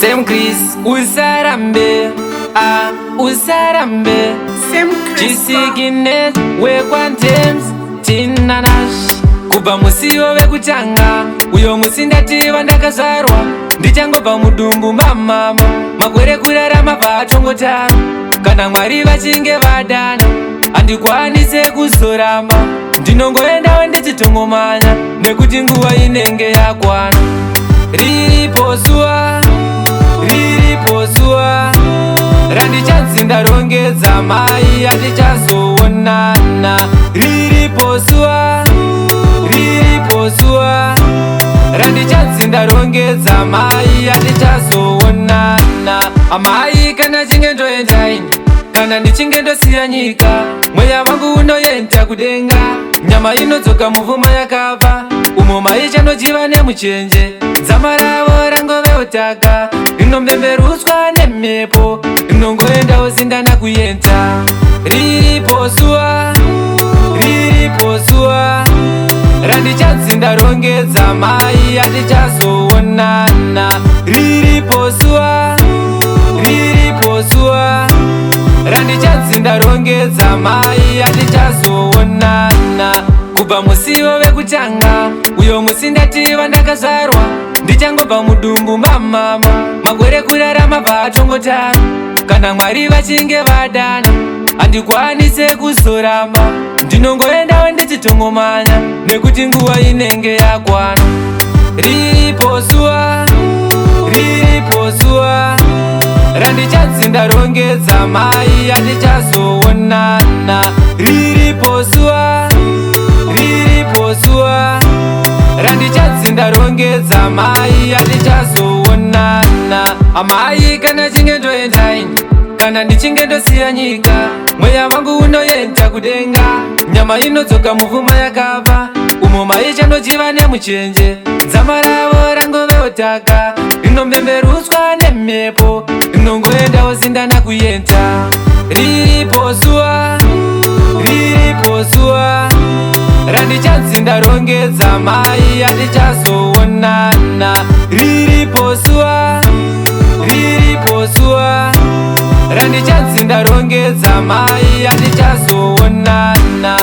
Same Chris, usarambe, usarambe. Same Chris, chisigine wekwantems tinanash kubva musi wekutanga uyo musi ndativa ndakazvarwa ndichangobva mudumbu mamama magwere kurarama patongotaro kana Mwari vachinge vadana handikwanise kuzoramba ndinongoendawo ndichitongomanya nekuti nguva inenge yakwana riripo zuva randichanzi ndarongedza mai hatichazoonana riripo zuva randichanzi ndarongedza mai hatichazoonana amai kana chinge ndoendaini kana ndichinge ndosiya nyika mweya wangu unoenda kudenga nyama inodzoka muvuma yakava umo mai chanochiva nemuchenje dzama ravo rangoveotaka rinomvemberutswa nemhepo rinongoendawo sindana kuenda riripo zuva randichanzi ndarongedza mai hatichazoonana riripo zuva randichanzi ndarongedza mai hatichazoonana kubva musi wekutanga uyo musi ndativa ndakazvarwa ndichangobva mudumbu mamama magwere kurarama patongotaro kana Mwari vachinge vadana handikwanise kuzoramba ndinongoendawo ndichitongomanya nekuti nguva inenge yakwana riripo zuva randichanzi ndarongedza mai hatichazoonana riripo zuva randichanzi ndarongedza mai hatichazoonana amai kana chinge ndoendaini kana ndichinge ndosiya nyika mweya wangu unoenda kudenga nyama inodzoka muvuma yakava umo mai chanochiva nemuchenje dzama ravo rangoveotaka rinomvemberutswa nemhepo rinongoendawo sindana kuenda riripo zuva randichanzi ndarongedza mai hatichazoonana riripo zuva randichanzi ndarongedza mai hatichazoonana